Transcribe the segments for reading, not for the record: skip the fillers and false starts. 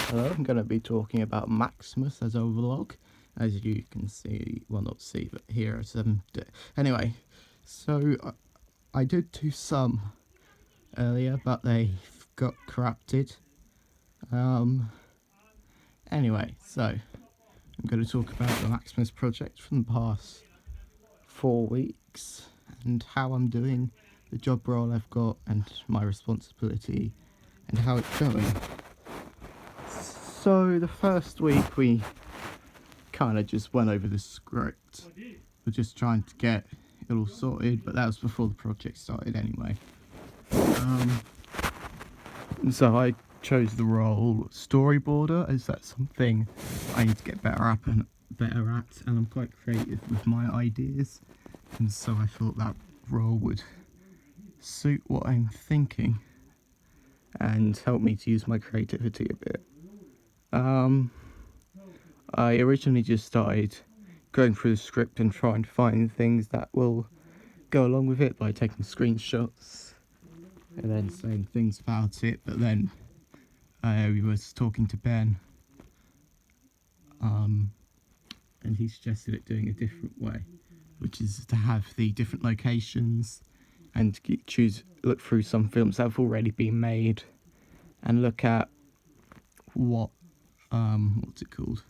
Hello, I'm going to be talking about Maximus as a vlog, as you can see, well not see, but hear some. Anyway, so I did do some earlier, but they got corrupted. Anyway, so I'm going to talk about the Maximus project from the past 4 weeks and how I'm doing, the job role I've got, and my responsibility, and how it's going. So the first week we kind of just went over the script. We're just trying to get it all sorted, but that was before the project started anyway. So I chose the role storyboarder, as that's something I need to get better at, and I'm quite creative with my ideas, and so I thought that role would suit what I'm thinking and help me to use my creativity a bit. I originally just started going through the script and trying to find things that will go along with it by taking screenshots and then saying things about it, but then we was talking to Ben, and he suggested it doing a different way, which is to have the different locations and look through some films that have already been made and look at what's it called?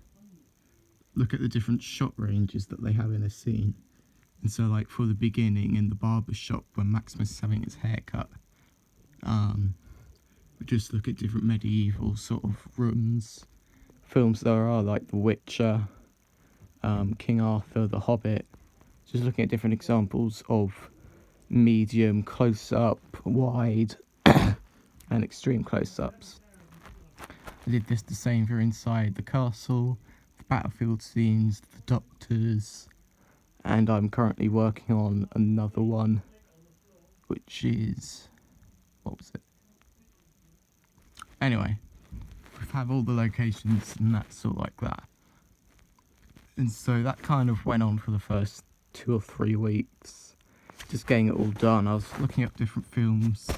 Look at the different shot ranges that they have in a scene. And so, like, for the beginning in the barber shop when Maximus is having his haircut, we just look at different medieval sort of rooms. Films there are like The Witcher, King Arthur, The Hobbit. Just looking at different examples of medium, close-up, wide, and extreme close-ups. I did the same for inside the castle, the battlefield scenes, the doctors, and I'm currently working on another one, which is, what was it? Anyway, we have all the locations and that sort of like that. And so that kind of went on for the first 2 or 3 weeks, just getting it all done. I was looking up different films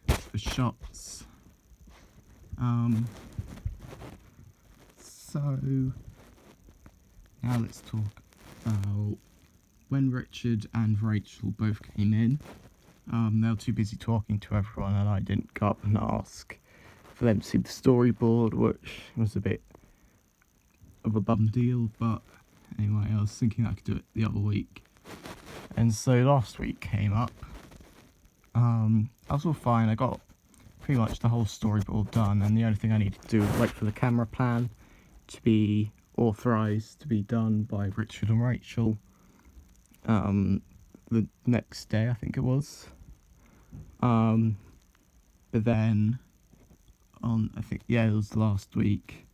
for shots. So now let's talk about when Richard and Rachel both came in. They were too busy talking to everyone, and I didn't go up and ask for them to see the storyboard, which was a bit of a bum deal, but anyway, I was thinking I could do it the other week. And so last week came up. I was all fine. I got pretty much the whole storyboard done, and the only thing I needed to do was wait for the camera plan to be authorised to be done by Richard and Rachel. The next day, I think it was. But then it was last week.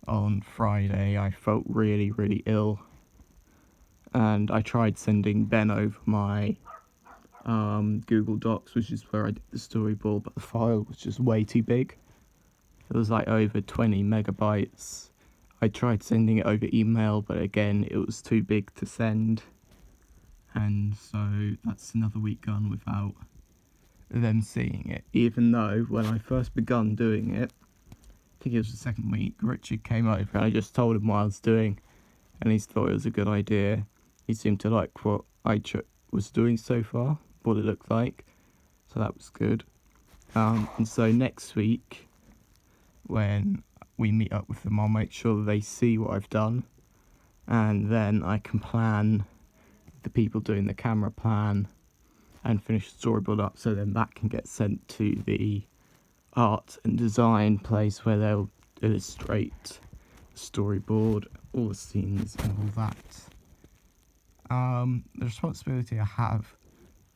On Friday, I felt really, really ill, and I tried sending Ben over my Google Docs, which is where I did the storyboard, but the file was just way too big. It was like over 20 megabytes. I tried sending it over email, but again, it was too big to send. And so that's another week gone without them seeing it. Even though when I first begun doing it, I think it was the second week, Richard came over and I just told him what I was doing, and he thought it was a good idea. He seemed to like what I was doing so far, what it looked like, so that was good. And so next week, when we meet up with them, I'll make sure that they see what I've done, and then I can plan the people doing the camera plan and finish the storyboard up, so then that can get sent to the art and design place where they'll illustrate the storyboard, all the scenes and all that. The responsibility I have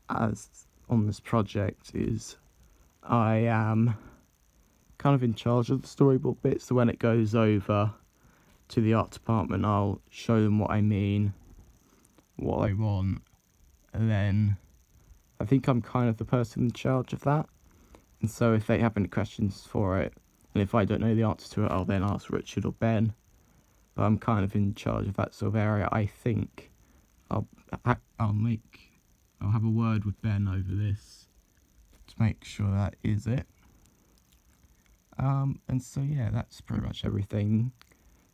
as on this project is I am kind of in charge of the storyboard bit, so when it goes over to the art department, I'll show them what I mean, what I want, and then I think I'm kind of the person in charge of that. And so if they have any questions for it, and if I don't know the answer to it, I'll then ask Richard or Ben. But I'm kind of in charge of that sort of area. I think I'll have a word with Ben over this to make sure that is it. And so yeah, that's pretty much everything.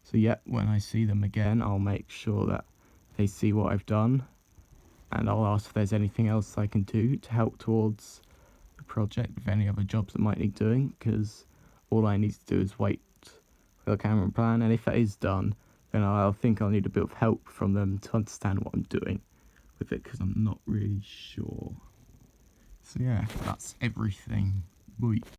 So yeah, when I see them again, I'll make sure that they see what I've done, and I'll ask if there's anything else I can do to help towards the project, with any other jobs that might need doing, because all I need to do is wait for the camera plan, and if that is done, then I'll think I'll need a bit of help from them to understand what I'm doing with it, because I'm not really sure. So yeah, that's everything. Bye.